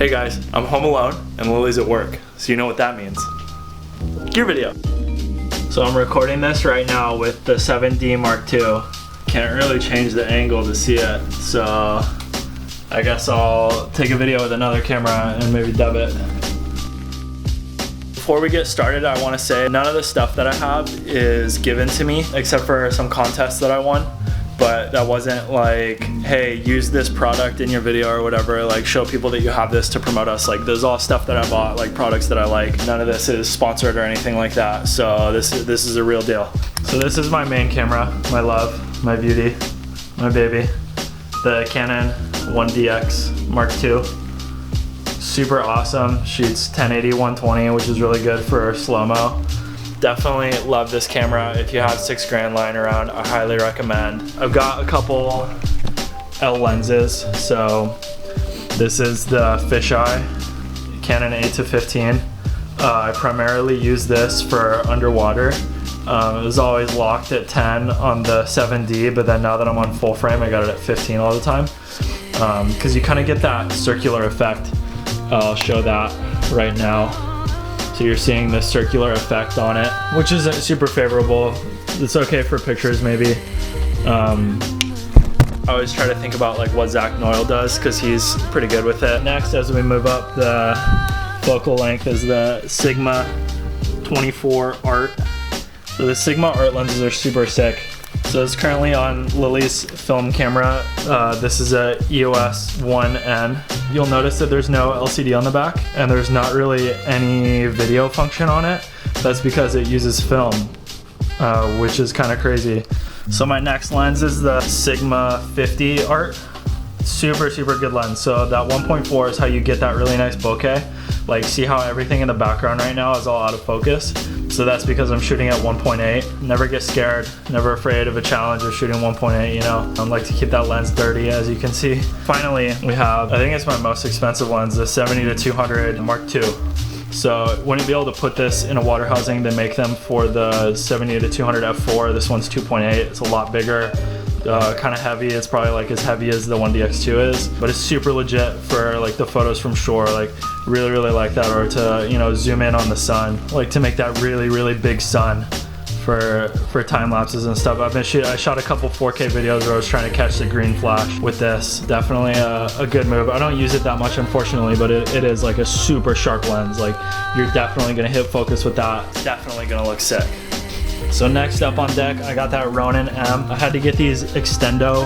Hey guys, I'm home alone and Lily's at work, so you know what that means. Gear video. So I'm recording this right now with the 7D Mark II. Can't really change the angle to see it, so I guess I'll take a video with another camera and maybe dub it. Before we get started, I want to say none of the stuff that I have is given to me except for some contests that I won. But that wasn't like, hey, use this product in your video or whatever, like show people that you have this to promote us. Like there's all stuff that I bought, like products that I like. None of this is sponsored or anything like that. So this is a real deal. So this is my main camera, my love, my beauty, my baby. The Canon 1DX Mark II. Super awesome, shoots 1080, 120, which is really good for slow-mo. Definitely love this camera. If you have $6,000 lying around, I highly recommend. I've got a couple L lenses. So this is the fisheye Canon 8-15. I primarily use this for underwater. It was always locked at 10 on the 7D, but then now that I'm on full frame, I got it at 15 all the time. Because you kind of get that circular effect. I'll show that right now. So you're seeing this circular effect on it, which isn't super favorable. It's okay for pictures maybe. I always try to think about like what Zach Noyle does because he's pretty good with it. Next, as we move up, the focal length is the Sigma 24 Art. So the Sigma Art lenses are super sick. So it's currently on Lily's film camera. This is a EOS 1N. You'll notice that there's no LCD on the back and there's not really any video function on it. That's because it uses film, which is kind of crazy. So my next lens is the Sigma 50 Art. Super good lens. So that 1.4 is how you get that really nice bokeh. Like see how everything in the background right now is all out of focus? So that's because I'm shooting at 1.8. Never get scared, never afraid of a challenge of shooting 1.8, you know. I like to keep that lens dirty, as you can see. Finally, we have, I think it's my most expensive lens, the 70-200 Mark II. So wouldn't be able to put this in a water housing. They make them for the 70-200 f4. This one's 2.8, it's a lot bigger. Kind of heavy. It's probably like as heavy as the 1DX2 is, but it's super legit for like the photos from shore. Like really like that, or to, you know, zoom in on the sun, like to make that really big sun for time lapses and stuff. I shot a couple 4K videos where I was trying to catch the green flash with this. Definitely a good move. I don't use it that much, unfortunately, but it is like a super sharp lens. Like you're definitely gonna hit focus with that. It's definitely gonna look sick. So next up on deck, I got that Ronin M. I had to get these extendo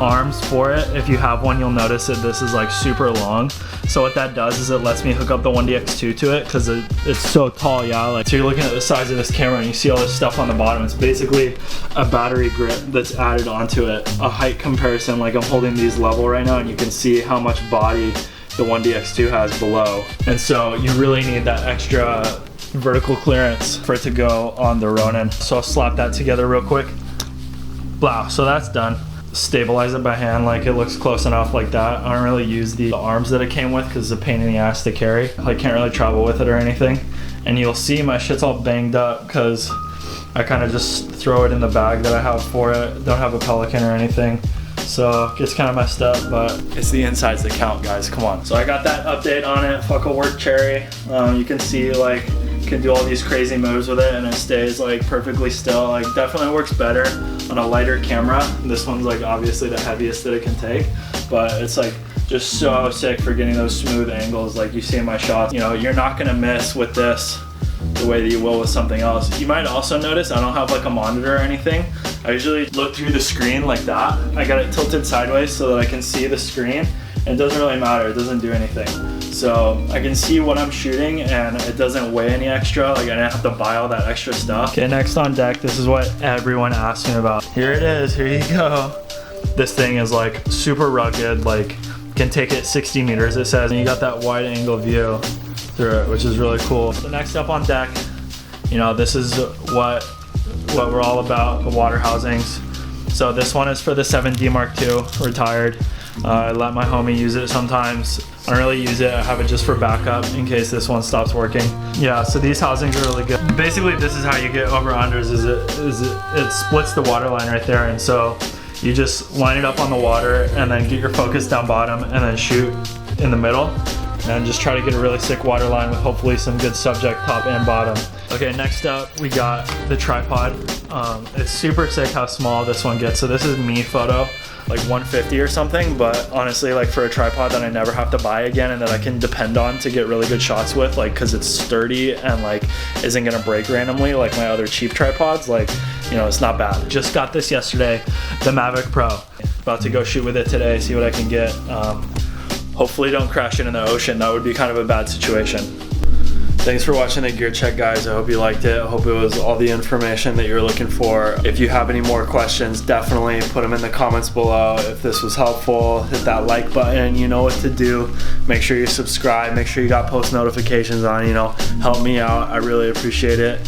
arms for it. If you have one, you'll notice that this is like super long. So what that does is it lets me hook up the 1DX2 to it because it's so tall, yeah. Like, so you're looking at the size of this camera and you see all this stuff on the bottom. It's basically a battery grip that's added onto it. A height comparison, like I'm holding these level right now and you can see how much body the 1DX2 has below. And so you really need that extra vertical clearance for it to go on the Ronin. So I'll slap that together real quick. Blah, so that's done. Stabilize it by hand, like it looks close enough like that. I don't really use the arms that it came with because it's a pain in the ass to carry. I can't really travel with it or anything. And you'll see my shit's all banged up because I kind of just throw it in the bag that I have for it. Don't have a Pelican or anything. So it gets kind of messed up, but it's the insides that count, guys, come on. So I got that update on it, fuck a work cherry. You can see like, can do all these crazy moves with it and it stays like perfectly still. Like definitely works better on a lighter camera. This one's like obviously the heaviest that it can take, but it's like just so sick for getting those smooth angles like you see in my shots. You know, you're not gonna miss with this the way that you will with something else. You might also notice I don't have like a monitor or anything. I usually look through the screen like that. I got it tilted sideways so that I can see the screen. And it doesn't really matter, it doesn't do anything. So I can see what I'm shooting and it doesn't weigh any extra. Like I didn't have to buy all that extra stuff. Okay, next on deck, this is what everyone asks me about. Here it is, here you go. This thing is like super rugged, like can take it 60 meters it says, and you got that wide angle view through it, which is really cool. So next up on deck, you know, this is what we're all about, the water housings. So this one is for the 7D Mark II, retired. I let my homie use it sometimes. I don't really use it, I have it just for backup in case this one stops working. Yeah, so these housings are really good. Basically, this is how you get over-unders, it splits the water line right there, and so you just line it up on the water and then get your focus down bottom and then shoot in the middle. and just try to get a really sick waterline with hopefully some good subject top and bottom. Okay, next up we got the tripod. It's super sick how small this one gets. So this is me photo, like 150 or something, but honestly, like for a tripod that I never have to buy again and that I can depend on to get really good shots with, like because it's sturdy and like isn't gonna break randomly like my other cheap tripods, like, you know, it's not bad. Just got this yesterday, the Mavic Pro. About to go shoot with it today, see what I can get. Hopefully don't crash it in the ocean. That would be kind of a bad situation. Thanks for watching the gear check, guys. I hope you liked it. I hope it was all the information that you're looking for. If you have any more questions, definitely put them in the comments below. If this was helpful, hit that like button. You know what to do. Make sure you subscribe. Make sure you got post notifications on, you know. Help me out. I really appreciate it.